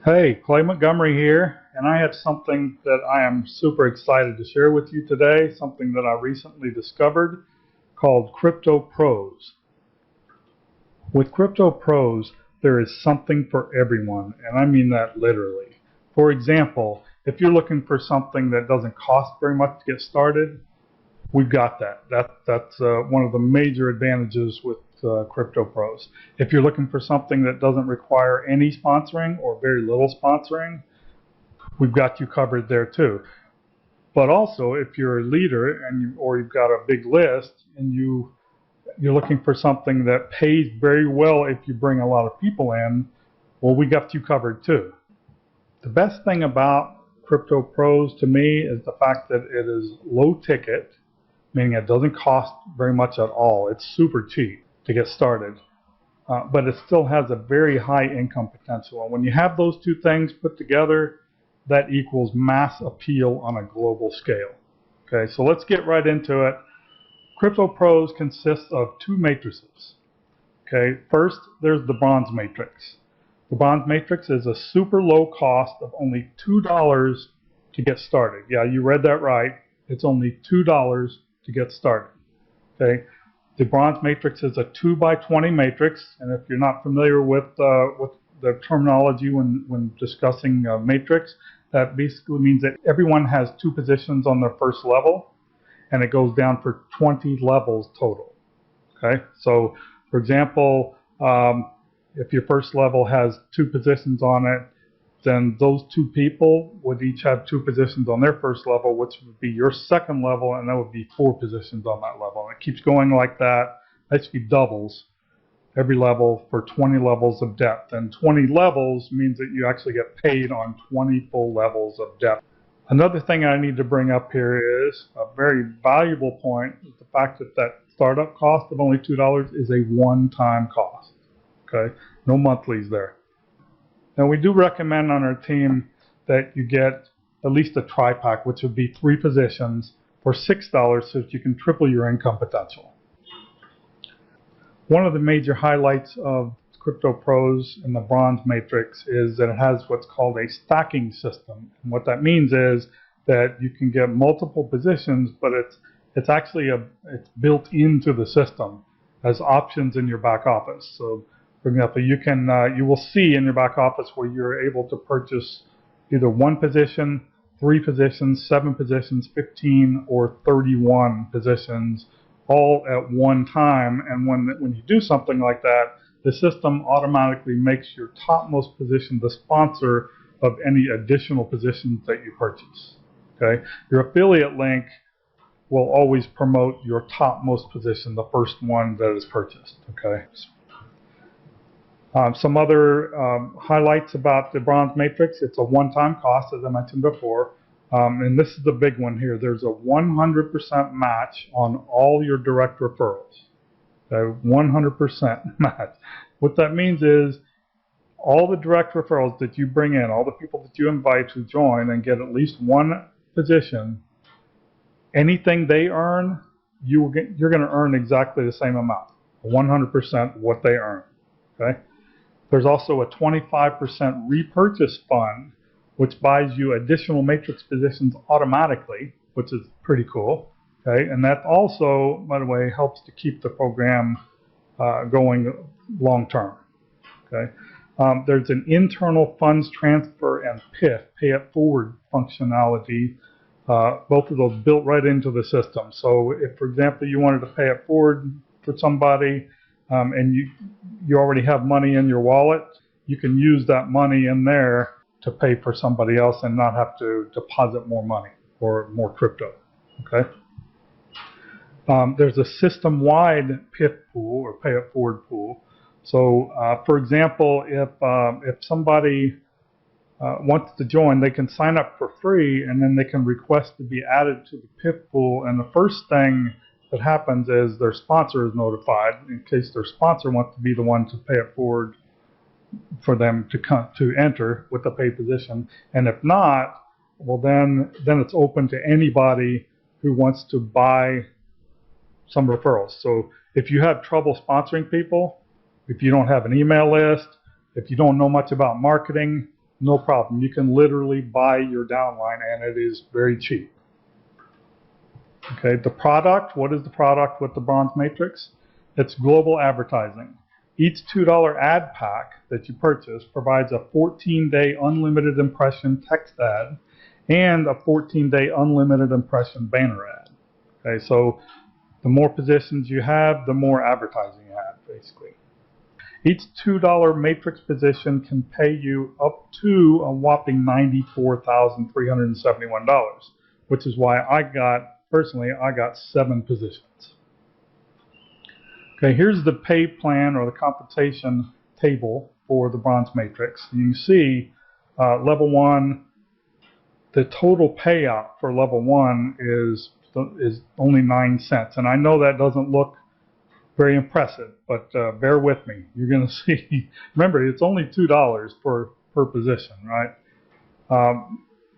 Hey, Clay Montgomery here, and I have something that I am super excited to share with you today, something that I recently discovered called Crypto Pros. With Crypto Pros, there is something for everyone, and I mean that literally. For example, if you're looking for something that doesn't cost very much to get started, we've got that. That's one of the major advantages with Crypto Pros. If you're looking for something that doesn't require any sponsoring or very little sponsoring, we've got you covered there too. But also, if you're a leader or you've got a big list and you're looking for something that pays very well if you bring a lot of people in, well, we got you covered too. The best thing about Crypto Pros to me is the fact that it is low ticket, meaning it doesn't cost very much at all. It's super cheap to get started, but it still has a very high income potential. And when you have those two things put together, that equals mass appeal on a global scale. Okay, so let's get right into it. Crypto Pros consists of two matrices. Okay, first there's the bronze matrix. The bronze matrix is a super low cost of only $2 to get started. Yeah, you read that right. It's only $2 to get started. Okay, the bronze matrix is a 2 by 20 matrix, and if you're not familiar with the terminology when discussing matrix, that basically means that everyone has two positions on their first level, and it goes down for 20 levels total. Okay, so for example, if your first level has two positions on it, then those two people would each have two positions on their first level, which would be your second level, and that would be four positions on that level. And it keeps going like that. Basically doubles every level for 20 levels of depth. And 20 levels means that you actually get paid on 20 full levels of depth. Another thing I need to bring up here is a very valuable point, is the fact that that startup cost of only $2 is a one-time cost. Okay, no monthlies there. Now, we do recommend on our team that you get at least a tri-pack, which would be 3 positions for $6 so that you can triple your income potential. One of the major highlights of Crypto Pros in the bronze matrix is that it has what's called a stacking system. And what that means is that you can get multiple positions, but it's actually it's built into the system as options in your back office. So for example, you will see in your back office where you're able to purchase either 1 position, 3 positions, 7 positions, 15, or 31 positions all at one time. And when you do something like that, the system automatically makes your topmost position the sponsor of any additional positions that you purchase. Okay, your affiliate link will always promote your topmost position, the first one that is purchased. Okay. Some other highlights about the bronze matrix: it's a one-time cost, as I mentioned before, and this is the big one here. There's a 100% match on all your direct referrals. A 100% match. What that means is all the direct referrals that you bring in, all the people that you invite to join and get at least one position, anything they earn, you're going to earn exactly the same amount, 100% what they earn. Okay. There's also a 25% repurchase fund, which buys you additional matrix positions automatically, which is pretty cool. Okay, and that also, by the way, helps to keep the program going long term. Okay, there's an internal funds transfer and PIF, pay it forward functionality. Both of those built right into the system. So if, for example, you wanted to pay it forward for somebody, and you already have money in your wallet, you can use that money in there to pay for somebody else and not have to deposit more money or more crypto. Okay. There's a system-wide PIF pool or pay it forward pool. So, for example, if somebody wants to join, they can sign up for free, and then they can request to be added to the PIF pool. And the first thing that happens is their sponsor is notified in case their sponsor wants to be the one to pay it forward for them to enter with a paid position. And if not, well, then it's open to anybody who wants to buy some referrals. So if you have trouble sponsoring people, if you don't have an email list, if you don't know much about marketing, no problem. You can literally buy your downline, and it is very cheap. Okay, the product, what is the product with the Bronze Matrix? It's global advertising. Each $2 ad pack that you purchase provides a 14-day unlimited impression text ad and a 14-day unlimited impression banner ad. Okay, so the more positions you have, the more advertising you have, basically. Each $2 matrix position can pay you up to a whopping $94,371, which is why personally, I got 7 positions. Okay, here's the pay plan or the compensation table for the Bronze Matrix. You can see level 1, the total payout for level 1 is only 9 cents. And I know that doesn't look very impressive, but bear with me. You're going to see, remember, it's only $2 per position, right?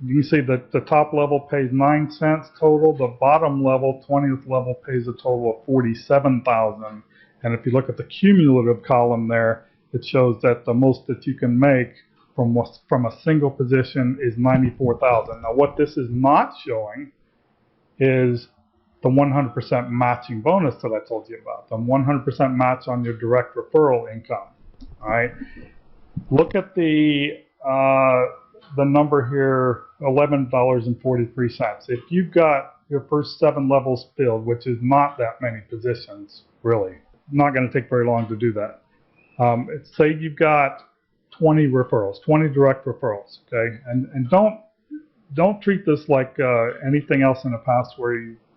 You can see that the top level pays 9 cents total. The bottom level, 20th level, pays a total of $47,000. And if you look at the cumulative column there, it shows that the most that you can make from a single position is $94,000. Now, what this is not showing is the 100% matching bonus that I told you about, the 100% match on your direct referral income. All right. Look at the number here, $11.43. If you've got your first 7 levels filled, which is not that many positions, really, not going to take very long to do that. Say you've got 20 referrals, 20 direct referrals, okay, and don't treat this like anything else in the past where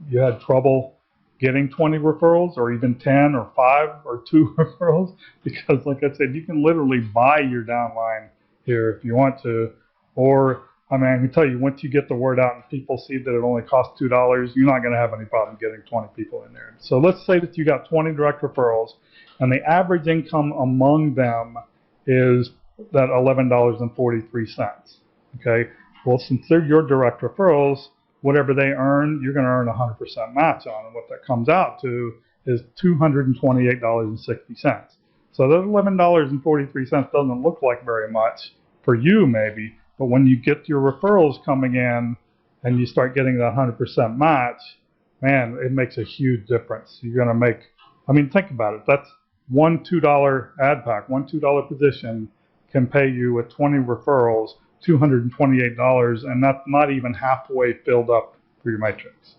you had trouble getting 20 referrals or even 10 or 5 or 2 referrals, because like I said, you can literally buy your downline here if you want to, or I mean, I can tell you, once you get the word out and people see that it only costs $2, you're not going to have any problem getting 20 people in there. So let's say that you got 20 direct referrals, and the average income among them is that $11.43. Okay. Well, since they're your direct referrals, whatever they earn, you're going to earn 100% match on, and what that comes out to is $228.60. So that $11.43 doesn't look like very much for you, maybe. But when you get your referrals coming in and you start getting that 100% match, man, it makes a huge difference. You're going to make, I mean, think about it. That's one $2 ad pack, one $2 position can pay you with 20 referrals, $228, and that's not even halfway filled up for your matrix.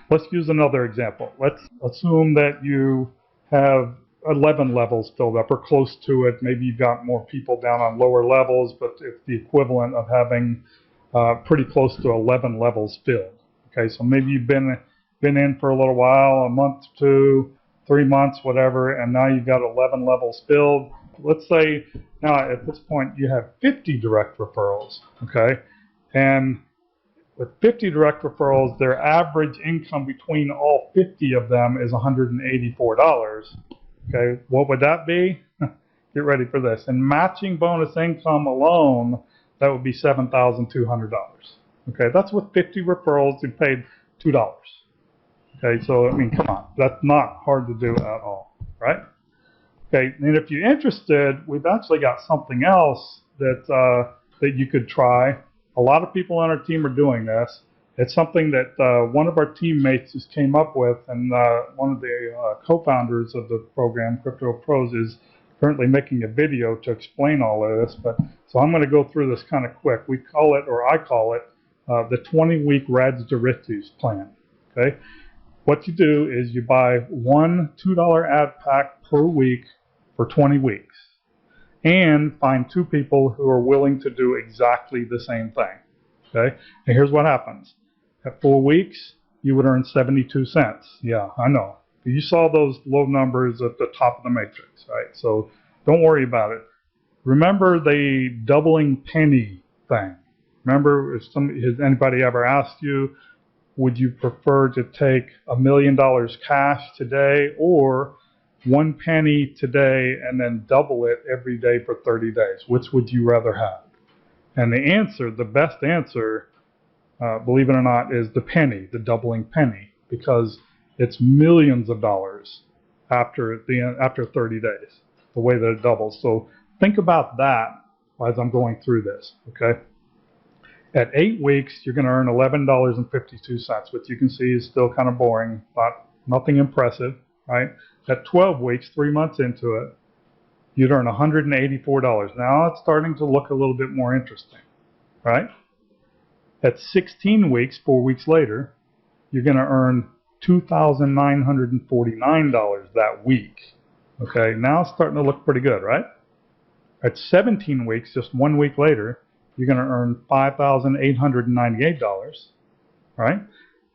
Let's use another example. Let's assume that you have 11 levels filled up or close to it. Maybe you've got more people down on lower levels, but it's the equivalent of having pretty close to 11 levels filled. Okay, so maybe you've been in for a little while, a month, 2, 3 months, whatever, and now you've got 11 levels filled. Let's say now at this point you have 50 direct referrals, okay? And with 50 direct referrals, their average income between all 50 of them is $184. Okay, what would that be? Get ready for this. And matching bonus income alone, that would be $7,200. Okay, that's with 50 referrals who paid $2. Okay, so I mean, come on, that's not hard to do at all, right? Okay, and if you're interested, we've actually got something else that you could try. A lot of people on our team are doing this. It's something that one of our teammates just came up with, and one of the co-founders of the program, Crypto Pros, is currently making a video to explain all of this. But so I'm going to go through this kind of quick. We call it, or I call it, the 20-week Rads to Riches plan. Okay, what you do is you buy one $2 ad pack per week for 20 weeks, and find 2 people who are willing to do exactly the same thing. Okay, and here's what happens. At 4 weeks, you would earn 72 cents. Yeah, I know. You saw those low numbers at the top of the matrix, right? So don't worry about it. Remember the doubling penny thing. Remember, has anybody ever asked you, would you prefer to take $1 million cash today or 1 penny today and then double it every day for 30 days? Which would you rather have? And the answer, the best answer, believe it or not, is the penny, the doubling penny, because it's millions of dollars after 30 days, the way that it doubles. So think about that as I'm going through this, okay? At 8 weeks, you're going to earn $11.52, which you can see is still kind of boring, but nothing impressive, right? At 12 weeks, 3 months into it, you'd earn $184. Now it's starting to look a little bit more interesting, right? At 16 weeks, 4 weeks later, you're going to earn $2,949 that week. Okay, now it's starting to look pretty good, right? At 17 weeks, just 1 week later, you're going to earn $5,898, right?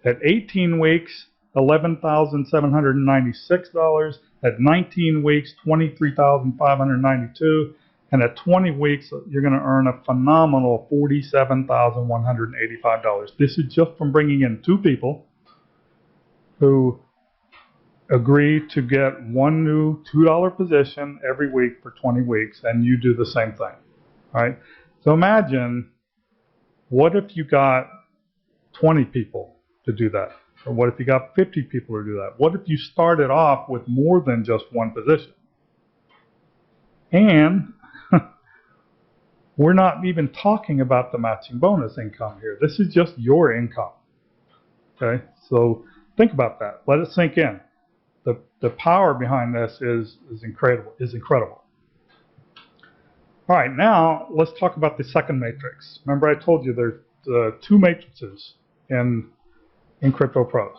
At 18 weeks, $11,796. At 19 weeks, $23,592. And at 20 weeks, you're going to earn a phenomenal $47,185. This is just from bringing in 2 people who agree to get one new $2 position every week for 20 weeks, and you do the same thing, right? So imagine, what if you got 20 people to do that? Or what if you got 50 people to do that? What if you started off with more than just one position? And we're not even talking about the matching bonus income here. This is just your income, okay? So think about that. Let it sink in. The power behind this is incredible. All right, now let's talk about the second matrix. Remember I told you there's 2 matrices in CryptoPros.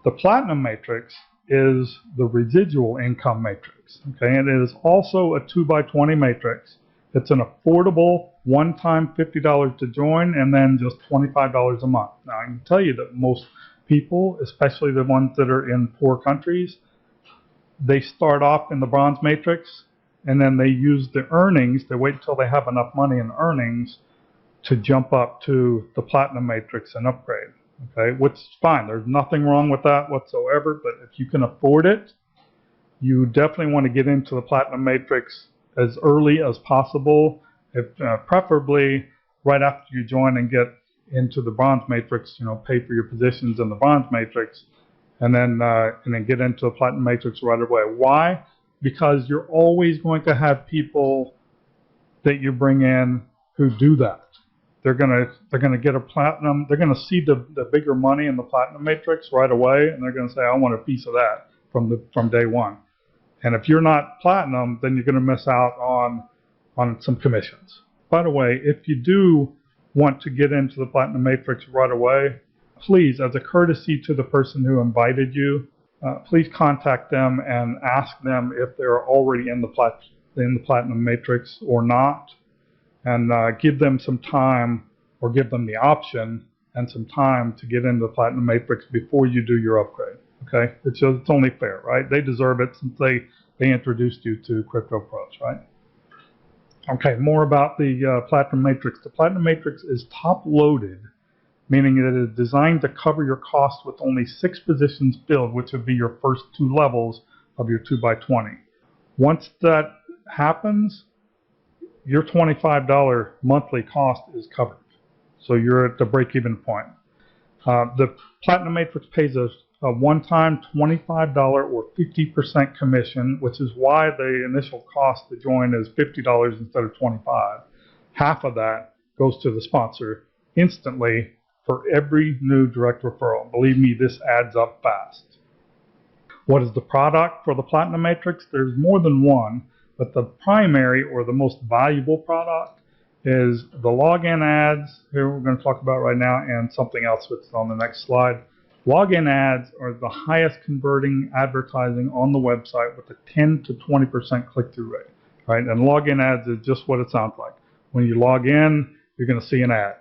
The Platinum matrix is the residual income matrix, okay? And it is also a 2x20 matrix. It's an affordable one-time $50 to join and then just $25 a month. Now I can tell you that most people, especially the ones that are in poor countries, they start off in the bronze matrix and then they use the earnings. They wait until they have enough money in earnings to jump up to the platinum matrix and upgrade, okay? Which is fine. There's nothing wrong with that whatsoever, but if you can afford it, you definitely want to get into the platinum matrix as early as possible, preferably right after you join and get into the bronze matrix, pay for your positions in the bronze matrix, and then get into the platinum matrix right away. Why? Because you're always going to have people that you bring in who do that. They're gonna get a platinum. They're gonna see the bigger money in the platinum matrix right away, and they're gonna say, "I want a piece of that from day one." And if you're not platinum, then you're gonna miss out on some commissions. By the way, if you do want to get into the platinum matrix right away, please, as a courtesy to the person who invited you, please contact them and ask them if they're already in the platinum matrix or not, and give them some time, or give them the option and some time to get into the platinum matrix before you do your upgrade. Okay, it's only fair, right? They deserve it since they introduced you to CryptoPros, right? Okay, more about the Platinum Matrix. The Platinum Matrix is top-loaded, meaning that it is designed to cover your costs with only 6 positions filled, which would be your first 2 levels of your 2x20. Once that happens, your $25 monthly cost is covered. So you're at the break-even point. The Platinum Matrix pays a one-time $25 or 50% commission, which is why the initial cost to join is $50 instead of $25. Half of that goes to the sponsor instantly for every new direct referral. Believe me, this adds up fast. What is the product for the Platinum Matrix? There's more than one, but the primary or the most valuable product is the login ads, here we're going to talk about right now, and something else which is on the next slide. Login ads are the highest converting advertising on the website with a 10 to 20% click-through rate, right? And login ads is just what it sounds like. When you log in, you're going to see an ad.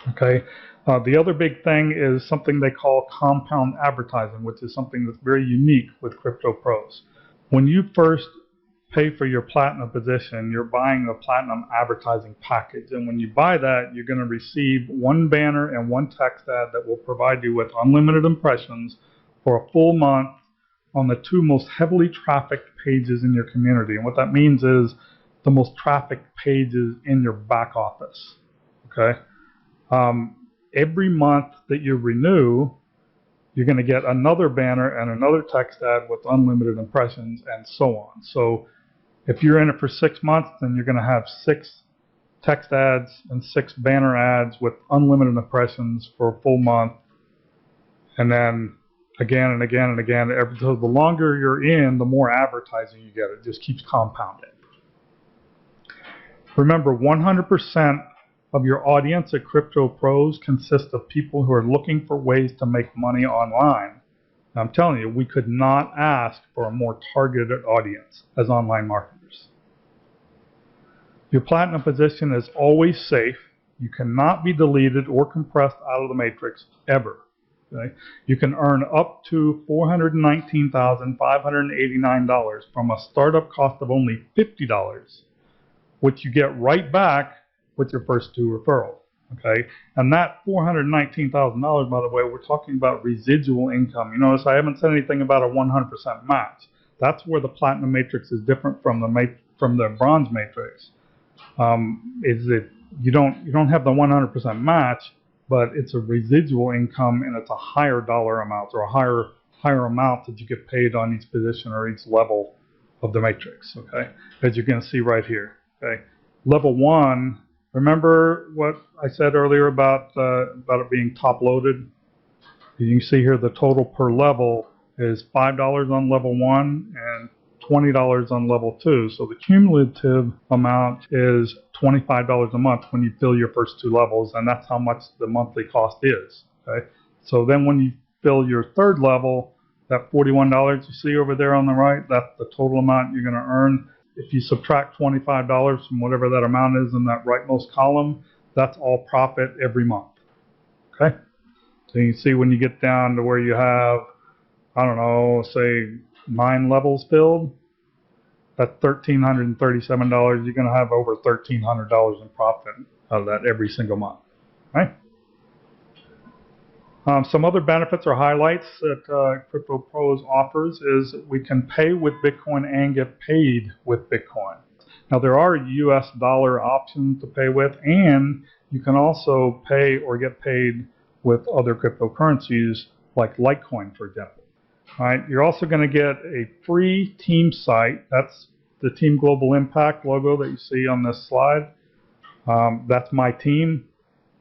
Okay. The other big thing is something they call compound advertising, which is something that's very unique with CryptoPros. When you first pay for your platinum position, you're buying the platinum advertising package. And when you buy that, you're going to receive 1 banner and 1 text ad that will provide you with unlimited impressions for a full month on the 2 most heavily trafficked pages in your community. And what that means is the most trafficked pages in your back office. Okay. Every month that you renew, you're going to get another banner and another text ad with unlimited impressions and so on. So If you're in it for 6 months, then you're going to have 6 text ads and 6 banner ads with unlimited impressions for a full month. And then again and again and again. So the longer you're in, the more advertising you get. It just keeps compounding. Remember, 100% of your audience at Crypto Pros consists of people who are looking for ways to make money online. And I'm telling you, we could not ask for a more targeted audience as online marketers. Your platinum position is always safe. You cannot be deleted or compressed out of the matrix ever. Okay? You can earn up to $419,589 from a startup cost of only $50, which you get right back with your first 2 referrals. Okay, and that $419,000, by the way, we're talking about residual income. You notice I haven't said anything about a 100% match. That's where the platinum matrix is different from the bronze matrix. Is that you don't have the 100% match, but it's a residual income, and it's a higher dollar amount, or a higher amount that you get paid on each position or each level of the matrix. Okay, as you're going to see right here. Okay, level 1. Remember what I said earlier about it being top loaded? You can see here the total per level is $5 on level 1 and $20 on level 2. So the cumulative amount is $25 a month when you fill your first 2 levels, and that's how much the monthly cost is. Okay? So then when you fill your 3rd level, that $41 you see over there on the right, that's the total amount you're going to earn. If you subtract $25 from whatever that amount is in that rightmost column, that's all profit every month. Okay? So you can see when you get down to where you have, I don't know, say 9 levels filled, that's $1,337. You're going to have over $1,300 in profit out of that every single month. Right? Some other benefits or highlights that Crypto Pros offers is we can pay with Bitcoin and get paid with Bitcoin. Now there are US dollar options to pay with, and you can also pay or get paid with other cryptocurrencies like Litecoin, for example. All right, you're also going to get a free team site. That's the Team Global Impact logo that you see on this slide. That's my team,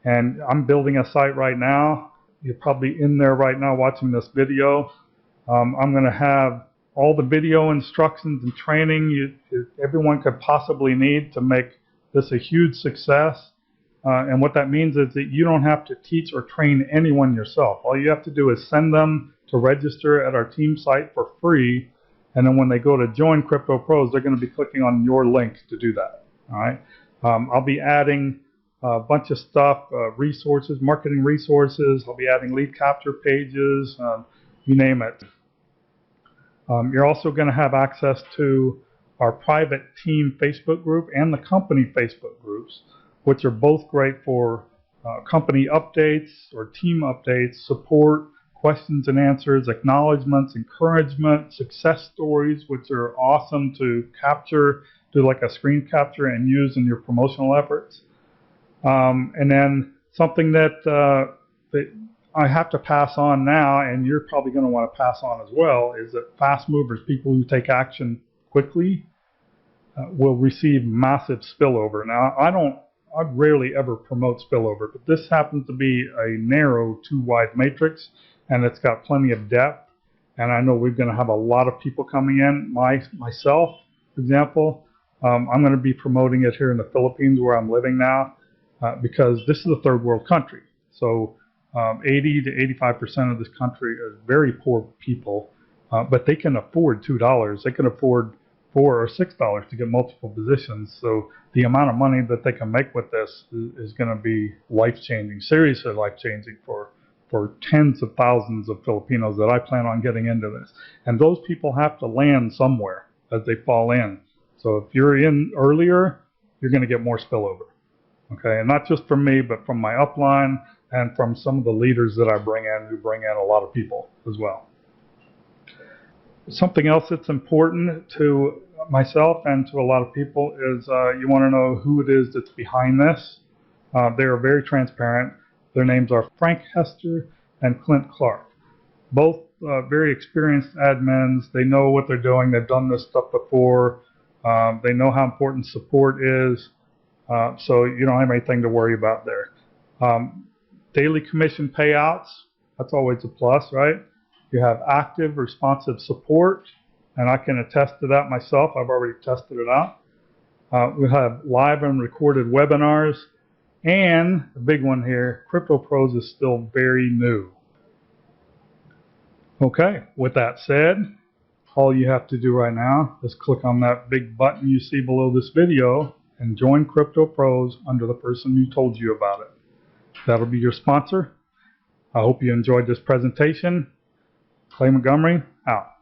and I'm building a site right now. You're probably in there right now watching this video. I'm going to have all the video instructions and training everyone could possibly need to make this a huge success. And what that means is that you don't have to teach or train anyone yourself. All you have to do is send them to register at our team site for free. And then when they go to join Crypto Pros, they're going to be clicking on your link to do that. All right. I'll be adding a bunch of stuff, resources, marketing resources. I'll be adding lead capture pages, you name it. You're also going to have access to our private team Facebook group and the company Facebook groups, which are both great for company updates or team updates, support, questions and answers, acknowledgments, encouragement, success stories, which are awesome to capture, do like a screen capture and use in your promotional efforts. And then something that I have to pass on now, and you're probably going to want to pass on as well, is that fast movers, people who take action quickly, will receive massive spillover. Now, I rarely ever promote spillover, but this happens to be a narrow, too wide matrix, and it's got plenty of depth. And I know we're going to have a lot of people coming in. Myself, for example, I'm going to be promoting it here in the Philippines, where I'm living now. Because this is a third world country. So 80 to 85% of this country are very poor people, but they can afford $2. They can afford $4 or $6 to get multiple positions. So the amount of money that they can make with this is going to be life-changing, seriously life-changing for tens of thousands of Filipinos that I plan on getting into this. And those people have to land somewhere as they fall in. So if you're in earlier, you're going to get more spillover. Okay, and not just from me, but from my upline and from some of the leaders that I bring in, who bring in a lot of people as well. Something else that's important to myself and to a lot of people is you want to know who it is that's behind this. They are very transparent. Their names are Frank Hester and Clint Clark. Both very experienced admins. They know what they're doing. They've done this stuff before. They know how important support is, so you don't have anything to worry about there. Daily commission payouts, that's always a plus, right? You have active, responsive support, and I can attest to that myself. I've already tested it out. We have live and recorded webinars, and the big one here, CryptoPros is still very new. Okay, with that said, all you have to do right now is click on that big button you see below this video and join CryptoPros under the person who told you about it. That'll be your sponsor. I hope you enjoyed this presentation. Clay Montgomery, out.